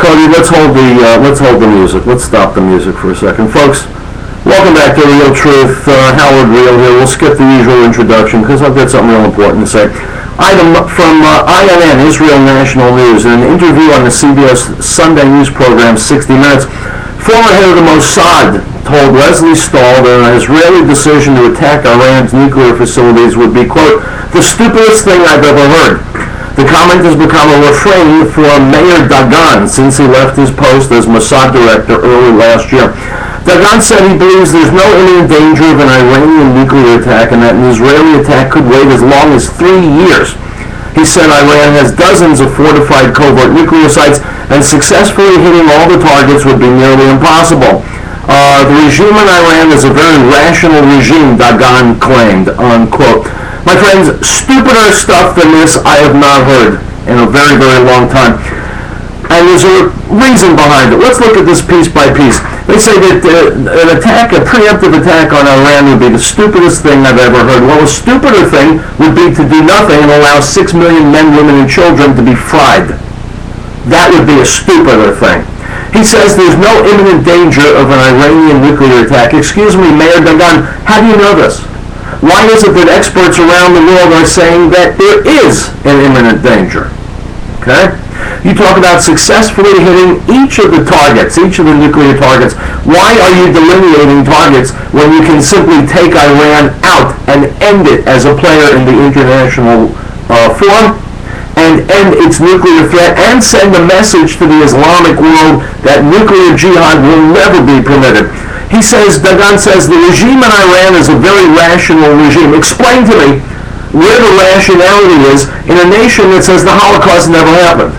Cody, let's hold the music. Let's stop the music for a second. Folks, welcome back to Real Truth. Howard Riell here. We'll skip the usual introduction because I've got something real important to say. Item from INN, Israel National News. In an interview on the CBS Sunday news program 60 Minutes, former head of the Mossad told Leslie Stahl that an Israeli decision to attack Iran's nuclear facilities would be, quote, the stupidest thing I've ever heard. The comment has become a refrain for Mayor Dagan since he left his post as Mossad director early last year. Dagan said he believes there's no imminent danger of an Iranian nuclear attack and that an Israeli attack could wait as long as 3 years. He said Iran has dozens of fortified covert nuclear sites and successfully hitting all the targets would be nearly impossible. The regime in Iran is a very rational regime, Dagan claimed, unquote. My friends, stupider stuff than this I have not heard in a very, very long time. And there's a reason behind it. Let's look at this piece by piece. They say that a preemptive attack on Iran would be the stupidest thing I've ever heard. Well, a stupider thing would be to do nothing and allow 6 million men, women, and children to be fried. That would be a stupider thing. He says there's no imminent danger of an Iranian nuclear attack. Excuse me, Mayor Dagan, how do you know this? Why is it that experts around the world are saying that there is an imminent danger? Okay? You talk about successfully hitting each of the targets, each of the nuclear targets. Why are you delineating targets when you can simply take Iran out and end it as a player in the international forum and end its nuclear threat and send a message to the Islamic world that nuclear jihad will never be permitted? He says, Dagan says, the regime in Iran is a very rational regime. Explain to me where the rationality is in a nation that says the Holocaust never happened.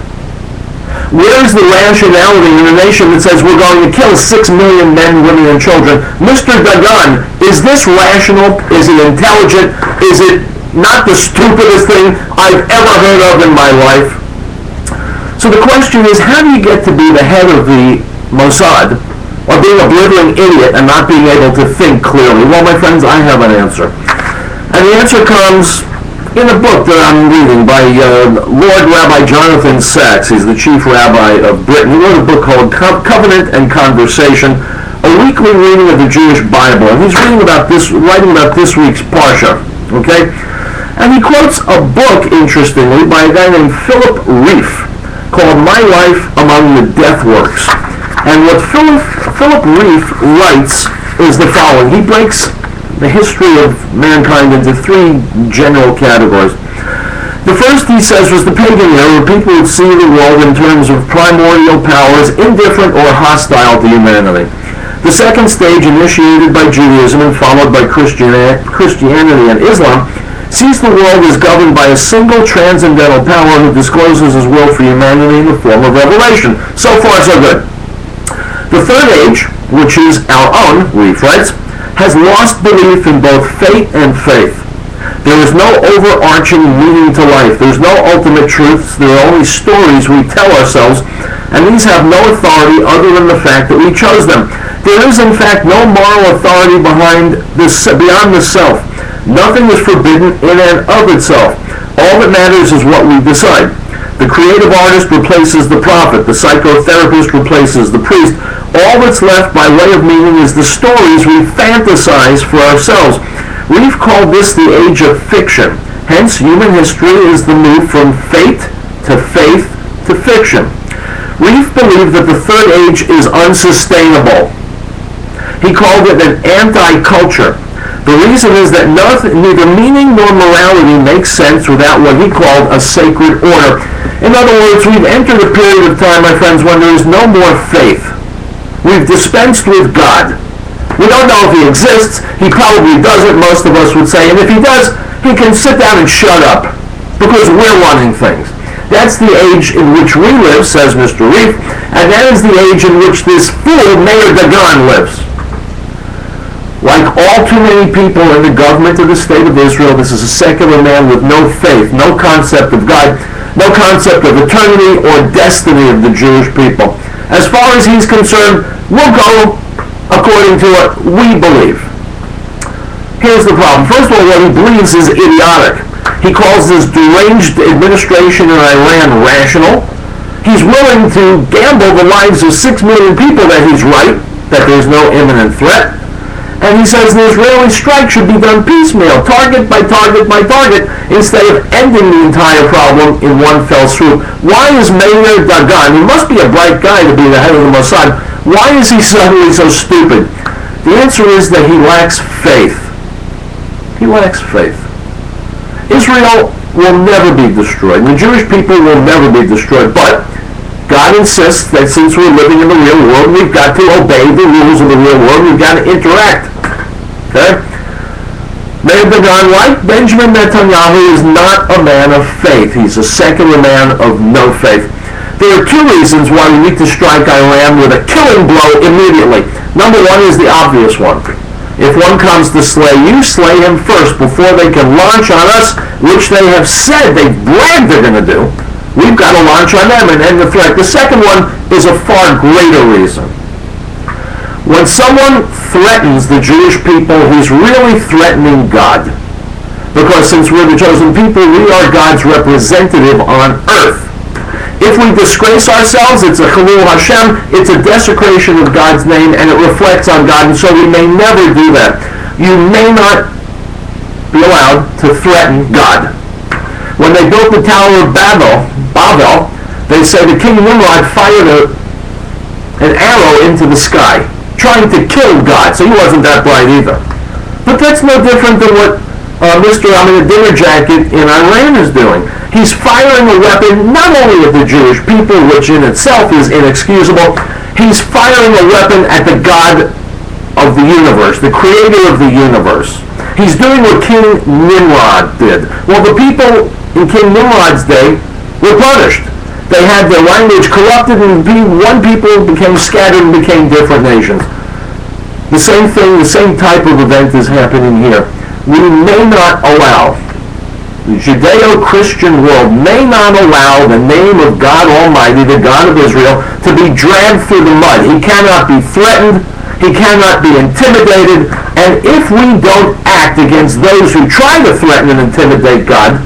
Where is the rationality in a nation that says we're going to kill 6 million men, women, and children? Mr. Dagan, is this rational? Is it intelligent? Is it not the stupidest thing I've ever heard of in my life? So the question is, how do you get to be the head of the Mossad, or being a blithering idiot and not being able to think clearly? Well, my friends, I have an answer. And the answer comes in a book that I'm reading by Lord Rabbi Jonathan Sacks. He's the chief rabbi of Britain. He wrote a book called Covenant and Conversation, a weekly reading of the Jewish Bible. And he's writing about this week's Parsha. Okay? And he quotes a book, interestingly, by a guy named Philip Riell called My Life Among the Death Works. And what Philip Riell writes is the following. He breaks the history of mankind into 3 general categories. The first, he says, was the pagan era, where people would see the world in terms of primordial powers, indifferent or hostile to humanity. The second stage, initiated by Judaism and followed by Christianity and Islam, sees the world as governed by a single transcendental power who discloses his will for humanity in the form of revelation. So far, so good. The third age, which is our own, Riell writes, has lost belief in both fate and faith. There is no overarching meaning to life. There's no ultimate truths. There are only stories we tell ourselves, and these have no authority other than the fact that we chose them. There is, in fact, no moral authority beyond the self. Nothing is forbidden in and of itself. All that matters is what we decide. The creative artist replaces the prophet. The psychotherapist replaces the priest. All that's left by way of meaning is the stories we fantasize for ourselves. We've called this the age of fiction. Hence, human history is the move from fate to faith to fiction. Riell believed that the third age is unsustainable. He called it an anti-culture. The reason is that neither meaning nor morality makes sense without what he called a sacred order. In other words, we've entered a period of time, my friends, when there is no more faith. We've dispensed with God. We don't know if he exists. He probably doesn't, most of us would say. And if he does, he can sit down and shut up because we're running things. That's the age in which we live, says Mr. Riell, and that is the age in which this fool, Mayor Dagan, lives. Like all too many people in the government of the State of Israel, this is a secular man with no faith, no concept of God, no concept of eternity or destiny of the Jewish people. As far as he's concerned, we'll go according to what we believe. Here's the problem. First of all, what he believes is idiotic. He calls this deranged administration in Iran rational. He's willing to gamble the lives of 6 million people that he's right, that there's no imminent threat. And he says the Israeli strike should be done piecemeal, target by target by target, instead of ending the entire problem in one fell swoop. Why is Meir Dagan, he must be a bright guy to be the head of the Mossad, why is he suddenly so stupid? The answer is that he lacks faith. He lacks faith. Israel will never be destroyed. The Jewish people will never be destroyed, but God insists that since we're living in the real world, we've got to obey the rules of the real world. We've got to interact. Okay? Meir Dagan, like Benjamin Netanyahu, is not a man of faith. He's a secular man of no faith. There are 2 reasons why we need to strike Iran with a killing blow immediately. Number 1 is the obvious one. If one comes to slay you, slay him first before they can launch on us, which they have said, they've bragged they're going to do. We've got to launch on them and end the threat. The second one is a far greater reason. When someone threatens the Jewish people, he's really threatening God. Because since we're the chosen people, we are God's representative on earth. If we disgrace ourselves, it's a Chilul Hashem, it's a desecration of God's name, and it reflects on God, and so we may never do that. You may not be allowed to threaten God. When they built the Tower of Babel, they say the king Nimrod fired an arrow into the sky, trying to kill God, so he wasn't that bright either. But that's no different than what Mr. Dinner Jacket in Iran is doing. He's firing a weapon not only at the Jewish people, which in itself is inexcusable, he's firing a weapon at the God of the universe, the creator of the universe. He's doing what King Nimrod did. Well, the people in King Nimrod's day were punished. They had their language corrupted, and one people became scattered and became different nations. The same thing, the same type of event is happening here. We may not allow, the Judeo-Christian world may not allow the name of God Almighty, the God of Israel, to be dragged through the mud. He cannot be threatened. He cannot be intimidated. And if we don't act against those who try to threaten and intimidate God,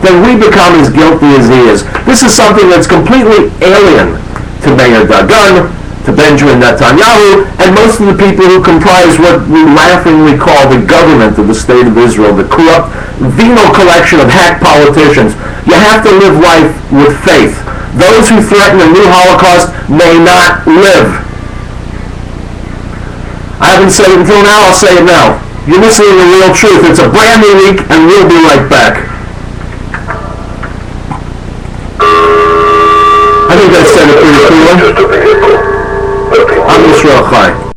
then we become as guilty as he is. This is something that's completely alien to Meir Dagan, to Benjamin Netanyahu, and most of the people who comprise what we laughingly call the government of the State of Israel, the corrupt, venal collection of hack politicians. You have to live life with faith. Those who threaten a new Holocaust may not live. I haven't said it until now, I'll say it now. You're listening to Real Truth. It's a brand new week, and we'll be right back. I think I said it pretty clearly. I'm Israel Chai.